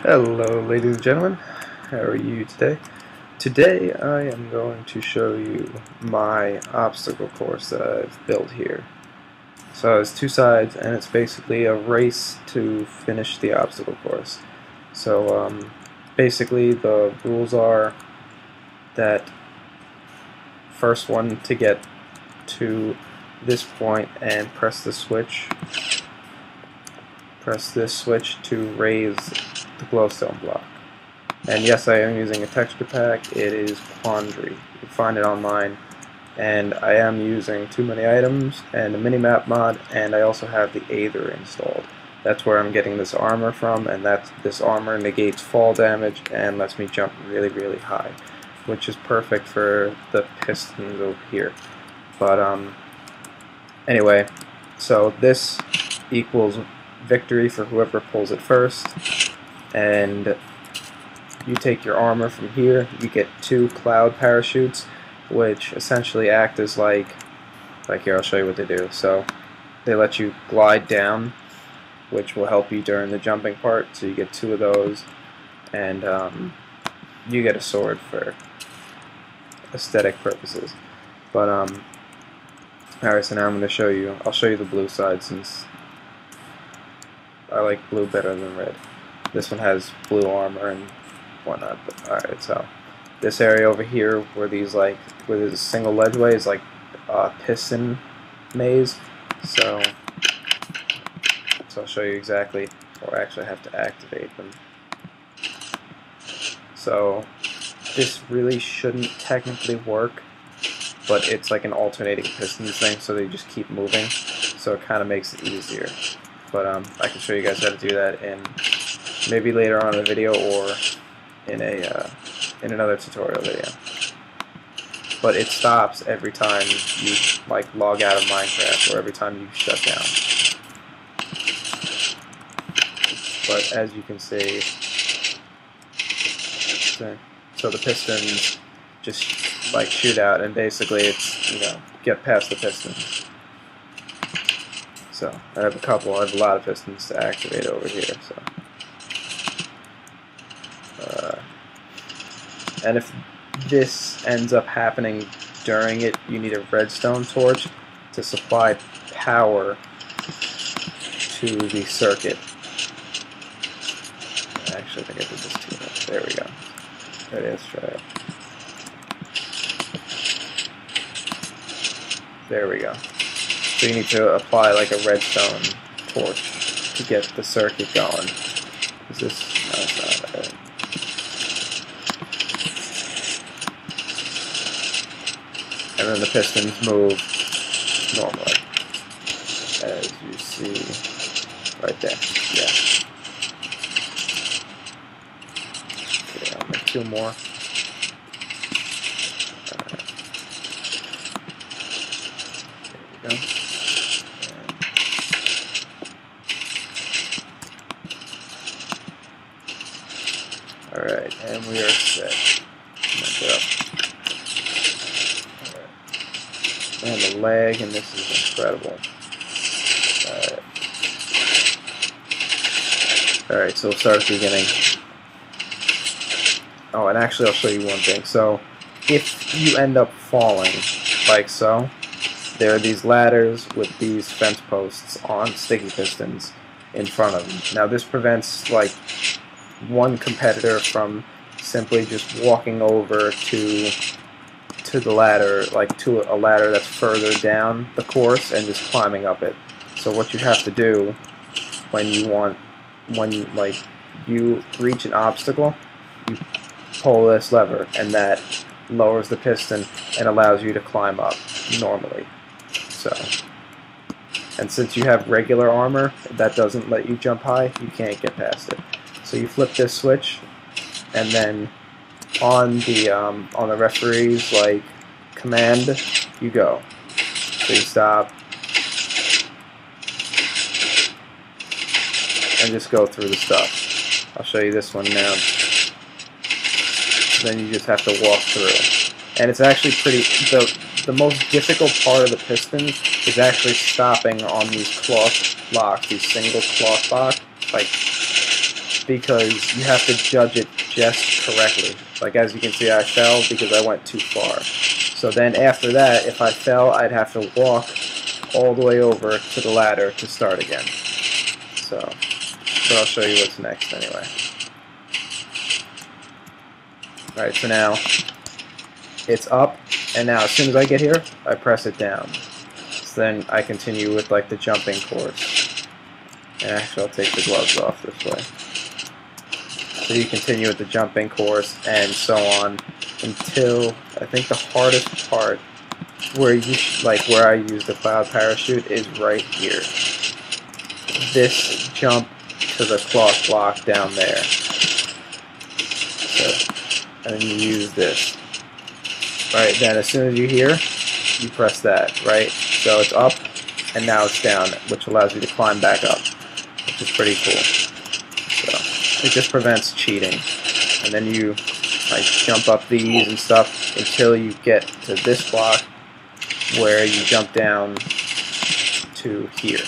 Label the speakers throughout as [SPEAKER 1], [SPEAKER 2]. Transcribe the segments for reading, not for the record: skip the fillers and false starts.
[SPEAKER 1] Hello, ladies and gentlemen. How are you today? Today I am going to show you my obstacle course that I've built here. So it's two sides, and it's basically a race to finish the obstacle course. So basically the rules are that first one to get to this point and press this switch to raise the glowstone block. And yes, I am using a texture pack. It is Quandary. You can find it online. And I am using Too Many Items and a minimap mod, and I also have the Aether installed. That's where I'm getting this armor from, and this armor negates fall damage and lets me jump really, really high, which is perfect for the pistons over here. But anyway, so this equals victory for whoever pulls it first, and you take your armor from here. You get 2 cloud parachutes, which essentially act as like here, I'll show you what they do. So they let you glide down, which will help you during the jumping part. So you get 2 of those, and you get a sword for aesthetic purposes. But alright, so now I'm going to show you. I'll show you the blue side since I like blue better than red. This one has blue armor and whatnot. But alright, so this area over here where there's a single ledgeway is like a piston maze. So I'll show you exactly, or actually I have to activate them. So this really shouldn't technically work, but it's like an alternating pistons thing, so they just keep moving. So it kind of makes it easier. But I can show you guys how to do that in maybe later on in the video or in another tutorial video. But it stops every time you like log out of Minecraft or every time you shut down. But as you can see, so the pistons just like shoot out, and basically it's, get past the pistons. So I have a lot of pistons to activate over here. So and if this ends up happening during it, you need a redstone torch to supply power to the circuit. Actually, I think I did this too much. There we go. Ready, let's try it. There we go. So you need to apply like a redstone torch to get the circuit going. Is this? No, it's not. And then the pistons move normally, as you see right there. Yeah. Okay, I'll make 2 more. There we go. Alright, and we are set. Man, the lag in this is incredible. Alright, so we'll start at the beginning. Oh, and actually I'll show you one thing. So, if you end up falling, like so, there are these ladders with these fence posts on sticky pistons in front of them. Now this prevents, like, one competitor from simply just walking over to the ladder, like to a ladder that's further down the course and just climbing up it. So what you have to do when you reach an obstacle, you pull this lever, and that lowers the piston and allows you to climb up normally. So, and since you have regular armor that doesn't let you jump high, you can't get past it. So you flip this switch, and then on the referee's like command, you go. So you stop and just go through the stuff. I'll show you this one now. Then you just have to walk through, and it's actually pretty. The most difficult part of the pistons is actually stopping on these cloth blocks, these single cloth blocks, like because you have to judge it just correctly. Like as you can see, I fell because I went too far. So then after that, if I fell, I'd have to walk all the way over to the ladder to start again. So, but I'll show you what's next anyway. Alright, so now it's up, and now as soon as I get here, I press it down. So then I continue with like the jumping course. And actually I'll take the gloves off this way. So you continue with the jumping course and so on until I think the hardest part where you where I use the cloud parachute is right here. This jump to the cloth block down there. So, and then you use this. Right, then as soon as you hear, you press that, right? So it's up and now it's down, which allows you to climb back up, which is pretty cool. So it just prevents cheating. And then you like jump up these and stuff until you get to this block where you jump down to here.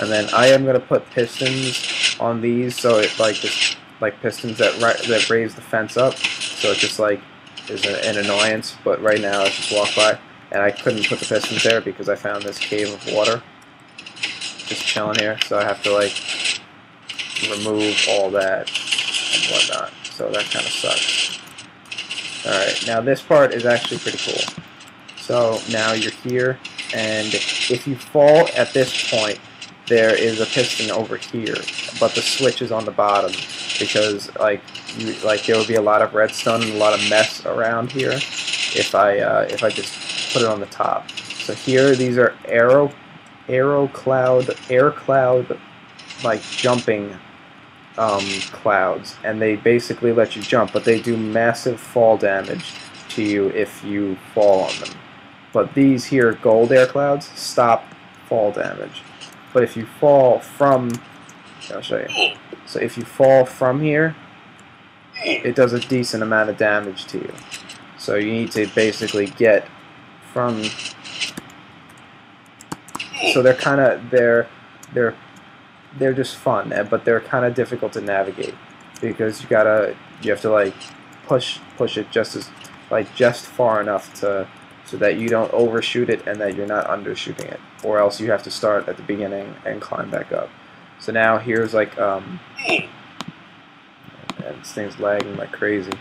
[SPEAKER 1] And then I am going to put pistons on these, so it like just like pistons that raise the fence up, so it just like is an annoyance. But right now I just walk by, and I couldn't put the pistons there because I found this cave of water just chilling here, so I have to like remove all that and whatnot. So that kind of sucks. Alright, now this part is actually pretty cool. So now you're here, and if you fall at this point, there is a piston over here, but the switch is on the bottom because there would be a lot of redstone and a lot of mess around here if I just put it on the top. So here, these are air cloud like jumping clouds, and they basically let you jump, but they do massive fall damage to you if you fall on them. But these here gold air clouds stop fall damage. But if you fall from, I'll show you. So if you fall from here, it does a decent amount of damage to you. So you need to basically get from. So they're kind of they're just fun, but they're kind of difficult to navigate because you have to like push it just far enough so that you don't overshoot it and that you're not undershooting it, or else you have to start at the beginning and climb back up. So now here's like and this thing's lagging like crazy.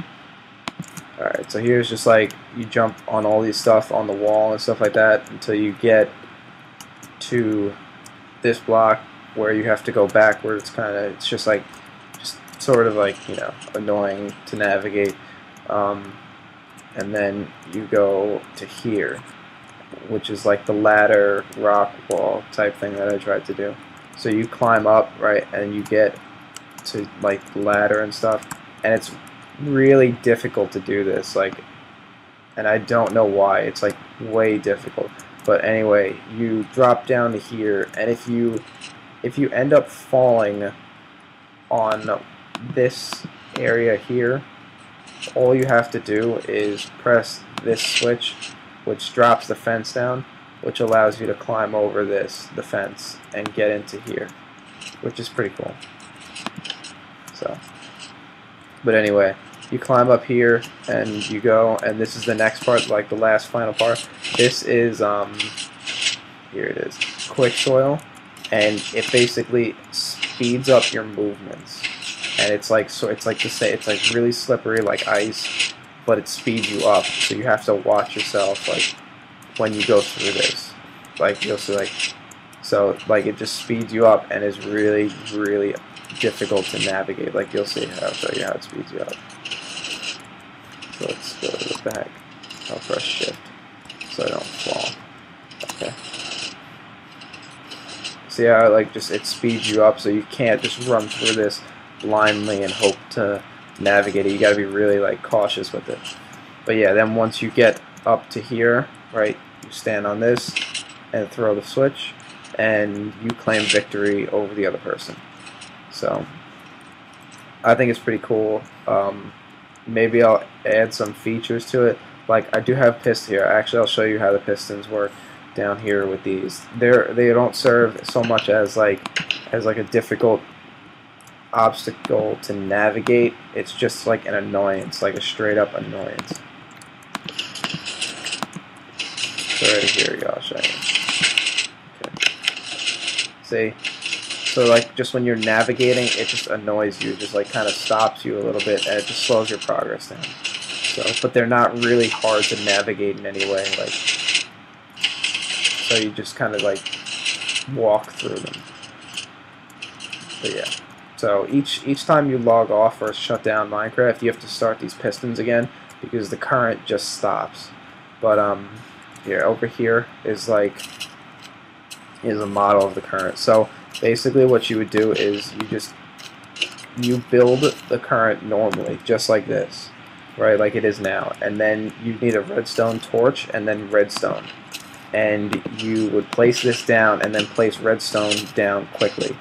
[SPEAKER 1] Alright, so here's just like you jump on all these stuff on the wall and stuff like that until you get to this block where you have to go backwards. It's just sort of like, you know, annoying to navigate. And then you go to here, which is like the ladder rock wall type thing that I tried to do. So you climb up, right, and you get to like the ladder and stuff, and it's really difficult to do this, and I don't know why. It's like way difficult. But anyway, you drop down to here, and if you end up falling on this area here, all you have to do is press this switch, which drops the fence down, which allows you to climb over the fence and get into here, which is pretty cool. So, but anyway, you climb up here and you go, and this is the next part, like the last final part. This is here it is, quick soil, and it basically speeds up your movements. And it's like it's like really slippery like ice, but it speeds you up. So you have to watch yourself like when you go through this. Like you'll see like it just speeds you up and is really, really difficult to navigate. Like you'll see. I'll show you how it speeds you up. So let's go to the back. I'll press shift so I don't fall. Okay. See how it speeds you up, so you can't just run through this blindly and hope to navigate it. You gotta be really like cautious with it. But yeah, then once you get up to here, right, you stand on this and throw the switch, and you claim victory over the other person. So I think it's pretty cool. Maybe I'll add some features to it. Like I do have pistons here. Actually, I'll show you how the pistons work down here with these. They don't serve so much as like a difficult obstacle to navigate. It's just like an annoyance, like a straight up annoyance. So right here, y'all, I'll show you. Okay. See? So like just when you're navigating, it just annoys you. It just like kind of stops you a little bit, and it just slows your progress down. So, but they're not really hard to navigate in any way. Like, so you just kind of like walk through them. But yeah. So each time you log off or shut down Minecraft, you have to start these pistons again because the current just stops. But here, over here is a model of the current. So basically what you would do is you build the current normally, just like this, right, like it is now, and then you need a redstone torch and then redstone, and you would place this down and then place redstone down quickly.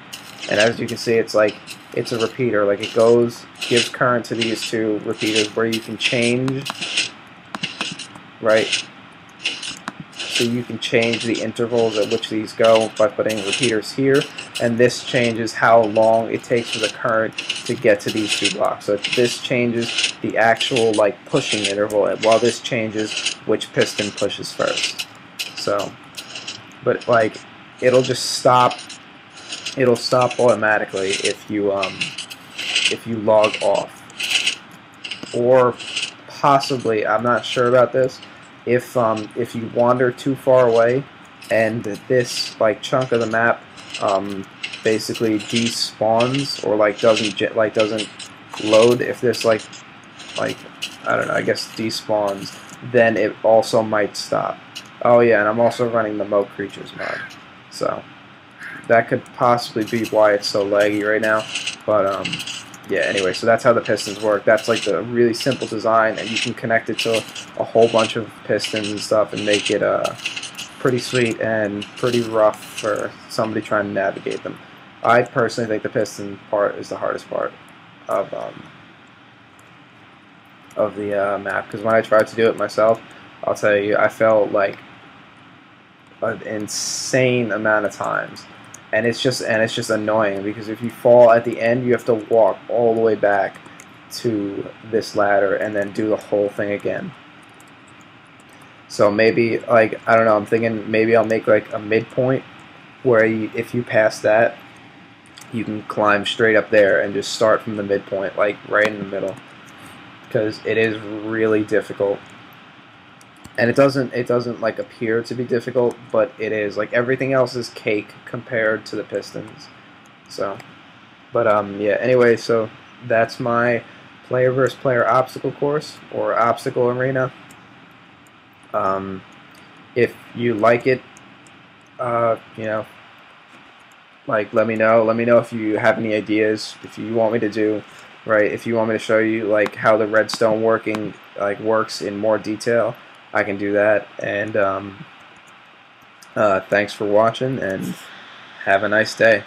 [SPEAKER 1] And as you can see, it's like it's a repeater, like it gives current to these two repeaters where you can change, right? So you can change the intervals at which these go by putting repeaters here, and this changes how long it takes for the current to get to these two blocks. So this changes the actual like pushing interval, while this changes which piston pushes first. So, but like it'll just stop. It'll stop automatically if you log off, or possibly, I'm not sure about this, if you wander too far away and this like chunk of the map basically despawns or like doesn't load, if this like I don't know, I guess despawns, then it also might stop. Oh yeah, and I'm also running the Mo Creatures mod, so that could possibly be why it's so laggy right now. But yeah, anyway, so that's how the pistons work. That's like the really simple design, and you can connect it to a whole bunch of pistons and stuff and make it pretty sweet and pretty rough for somebody trying to navigate them. I personally think the piston part is the hardest part of the map, because when I tried to do it myself, I'll tell you, I felt like an insane amount of times. And it's just annoying, because if you fall at the end, you have to walk all the way back to this ladder and then do the whole thing again. So maybe, like, I don't know, I'm thinking maybe I'll make like a midpoint where if you pass that, you can climb straight up there and just start from the midpoint, like right in the middle, because it is really difficult. And it doesn't like appear to be difficult, but it is. Like everything else is cake compared to the pistons. So, but yeah. Anyway, so that's my player versus player obstacle course, or obstacle arena. If you like it, you know, like let me know. Let me know if you have any ideas. If you want me to do, right? If you want me to show you like how the redstone works in more detail, I can do that. And thanks for watching, and have a nice day.